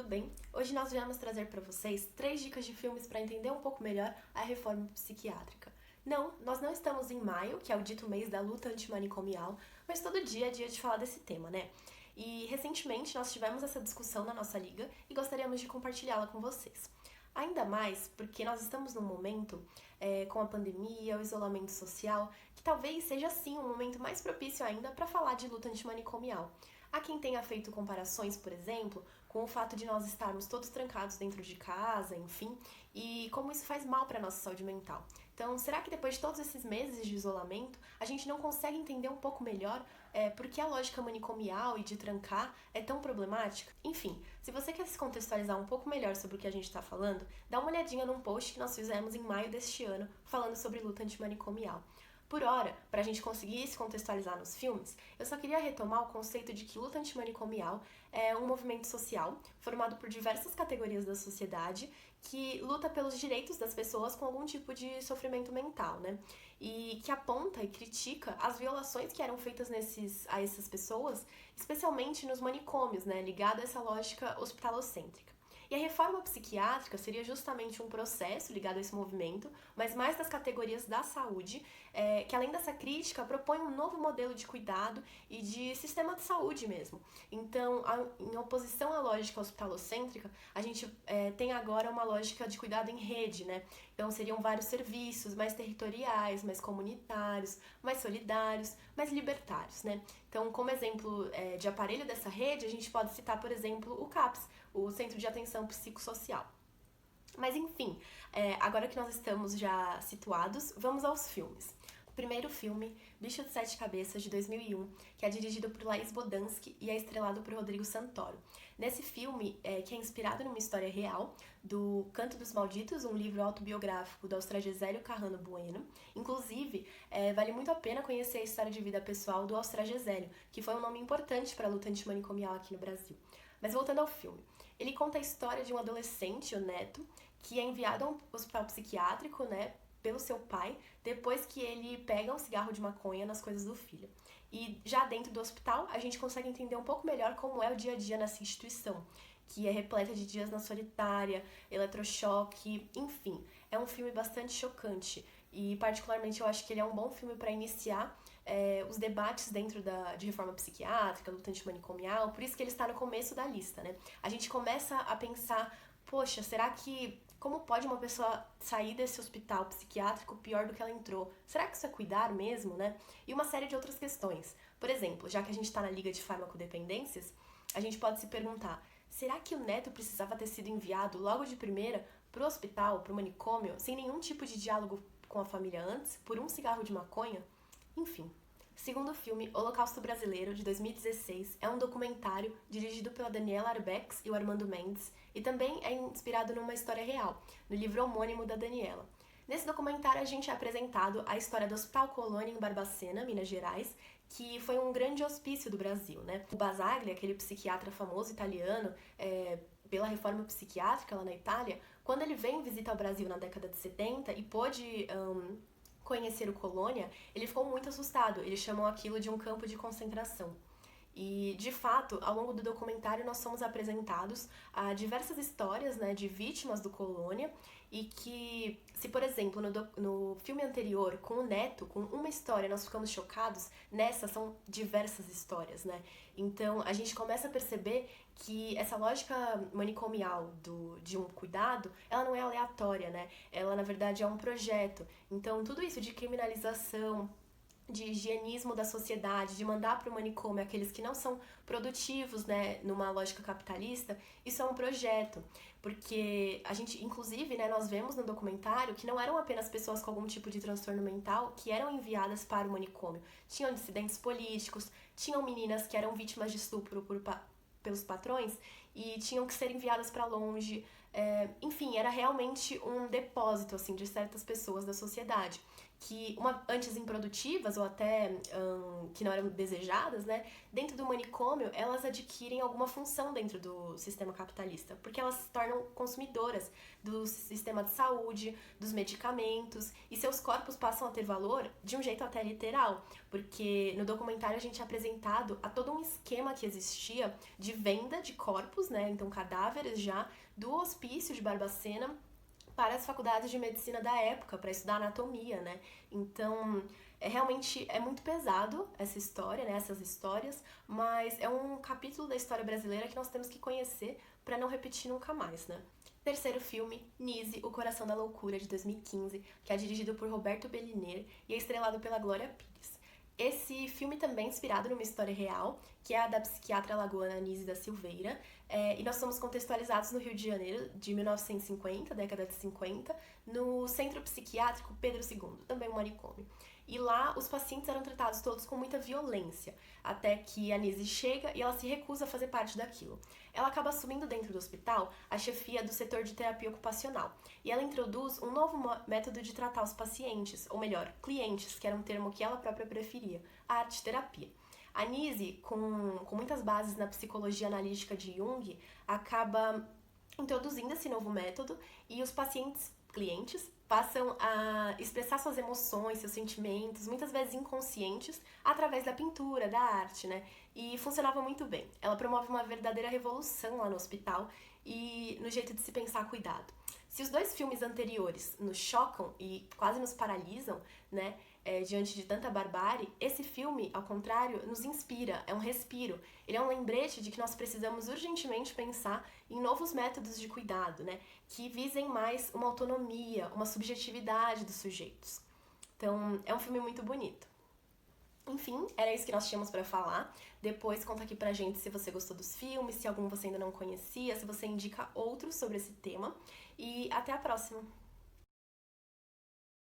bem? Hoje nós viemos trazer para vocês 3 dicas de filmes para entender um pouco melhor a reforma psiquiátrica. Não, nós não estamos em maio, que é o dito mês da luta antimanicomial, mas todo dia é dia de falar desse tema, né? E recentemente nós tivemos essa discussão na nossa liga e gostaríamos de compartilhá-la com vocês. Ainda mais porque nós estamos num momento com a pandemia, o isolamento social, que talvez seja sim um momento mais propício ainda para falar de luta antimanicomial. Há quem tenha feito comparações, por exemplo, com o fato de nós estarmos todos trancados dentro de casa, enfim, e como isso faz mal para a nossa saúde mental. Então, será que depois de todos esses meses de isolamento, a gente não consegue entender um pouco melhor por que a lógica manicomial e de trancar é tão problemática? Enfim, se você quer se contextualizar um pouco melhor sobre o que a gente está falando, dá uma olhadinha num post que nós fizemos em maio deste ano, falando sobre luta antimanicomial. Por hora, para a gente conseguir se contextualizar nos filmes, eu só queria retomar o conceito de que luta antimanicomial é um movimento social formado por diversas categorias da sociedade que luta pelos direitos das pessoas com algum tipo de sofrimento mental, né? E que aponta e critica as violações que eram feitas a essas pessoas, especialmente nos manicômios, né? Ligado a essa lógica hospitalocêntrica. E a reforma psiquiátrica seria justamente um processo ligado a esse movimento, mas mais das categorias da saúde, que além dessa crítica, propõe um novo modelo de cuidado e de sistema de saúde mesmo. Então, em oposição à lógica hospitalocêntrica, a gente tem agora uma lógica de cuidado em rede, né? Então, seriam vários serviços mais territoriais, mais comunitários, mais solidários, mais libertários, né? Então, como exemplo de aparelho dessa rede, a gente pode citar, por exemplo, o CAPS, o Centro de Atenção Psicossocial. Mas enfim, agora que nós estamos já situados, vamos aos filmes. O primeiro filme, Bicho de Sete Cabeças, de 2001, que é dirigido por Laís Bodansky e é estrelado por Rodrigo Santoro. Nesse filme, que é inspirado numa história real, do Canto dos Malditos, um livro autobiográfico do Austragésélio Carrano Bueno. Inclusive, vale muito a pena conhecer a história de vida pessoal do Austragésélio, que foi um nome importante para a luta antimanicomial aqui no Brasil. Mas voltando ao filme, ele conta a história de um adolescente, o Neto, que é enviado a um hospital psiquiátrico, né, pelo seu pai, depois que ele pega um cigarro de maconha nas coisas do filho. E já dentro do hospital, a gente consegue entender um pouco melhor como é o dia a dia nessa instituição, que é repleta de dias na solitária, eletrochoque, enfim. É um filme bastante chocante e, particularmente, eu acho que ele é um bom filme para iniciar os debates dentro de reforma psiquiátrica, luta antimanicomial, por isso que ele está no começo da lista, né? A gente começa a pensar, poxa, será que... Como pode uma pessoa sair desse hospital psiquiátrico pior do que ela entrou? Será que isso é cuidar mesmo, né? E uma série de outras questões. Por exemplo, já que a gente está na liga de farmacodependências, a gente pode se perguntar, será que o Neto precisava ter sido enviado logo de primeira para o hospital, para o manicômio, sem nenhum tipo de diálogo com a família antes, por um cigarro de maconha? Enfim. Segundo filme, Holocausto Brasileiro, de 2016, é um documentário dirigido pela Daniela Arbex e o Armando Mendes e também é inspirado numa história real, no livro homônimo da Daniela. Nesse documentário, a gente é apresentado a história do Hospital Colônia em Barbacena, Minas Gerais, que foi um grande hospício do Brasil, né? O Basaglia, aquele psiquiatra famoso italiano, pela reforma psiquiátrica lá na Itália, quando ele veio visitar o Brasil na década de 70 e pôde... conhecer o Colônia, ele ficou muito assustado. Ele chamou aquilo de um campo de concentração. E, de fato, ao longo do documentário nós somos apresentados a diversas histórias, né, de vítimas do Colônia e que, se por exemplo, no filme anterior, com o Neto, com uma história nós ficamos chocados, nessa são diversas histórias, né? Então, a gente começa a perceber que essa lógica manicomial de um cuidado, ela não é aleatória, né? Ela, na verdade, é um projeto. Então, tudo isso de criminalização, de higienismo da sociedade, de mandar para o manicômio aqueles que não são produtivos, né, numa lógica capitalista, isso é um projeto, porque a gente, inclusive, né, nós vemos no documentário que não eram apenas pessoas com algum tipo de transtorno mental que eram enviadas para o manicômio, tinham dissidentes políticos, tinham meninas que eram vítimas de estupro pelos patrões e tinham que ser enviadas para longe, enfim, era realmente um depósito assim, de certas pessoas da sociedade, que antes improdutivas ou até que não eram desejadas, né, dentro do manicômio elas adquirem alguma função dentro do sistema capitalista, porque elas se tornam consumidoras do sistema de saúde, dos medicamentos, e seus corpos passam a ter valor de um jeito até literal, porque no documentário a gente é apresentado a todo um esquema que existia de venda de corpos corpos, né, então cadáveres já, do hospício de Barbacena para as faculdades de medicina da época, para estudar anatomia, né? Então, realmente é muito pesado essa história, né, essas histórias, mas é um capítulo da história brasileira que nós temos que conhecer para não repetir nunca mais, né? Terceiro filme, Nise, O Coração da Loucura, de 2015, que é dirigido por Roberto Belliner e é estrelado pela Glória Pires. Esse filme também é inspirado numa história real, que é a da psiquiatra alagoana Nise da Silveira, e nós somos contextualizados no Rio de Janeiro de 1950, década de 50, no Centro Psiquiátrico Pedro II, também um manicômio. E lá os pacientes eram tratados todos com muita violência, até que a Nise chega e ela se recusa a fazer parte daquilo. Ela acaba assumindo dentro do hospital a chefia do setor de terapia ocupacional, e ela introduz um novo método de tratar os pacientes, ou melhor, clientes, que era um termo que ela própria preferia, a arte-terapia. A Nise, com muitas bases na psicologia analítica de Jung, acaba introduzindo esse novo método e os clientes, passam a expressar suas emoções, seus sentimentos, muitas vezes inconscientes, através da pintura, da arte, né? E funcionava muito bem. Ela promove uma verdadeira revolução lá no hospital e no jeito de se pensar cuidado. Se os dois filmes anteriores nos chocam e quase nos paralisam, né, diante de tanta barbárie, esse filme, ao contrário, nos inspira, é um respiro. Ele é um lembrete de que nós precisamos urgentemente pensar em novos métodos de cuidado, né, que visem mais uma autonomia, uma subjetividade dos sujeitos. Então, é um filme muito bonito. Enfim, era isso que nós tínhamos para falar. Depois conta aqui pra gente se você gostou dos filmes, se algum você ainda não conhecia, se você indica outros sobre esse tema. E até a próxima!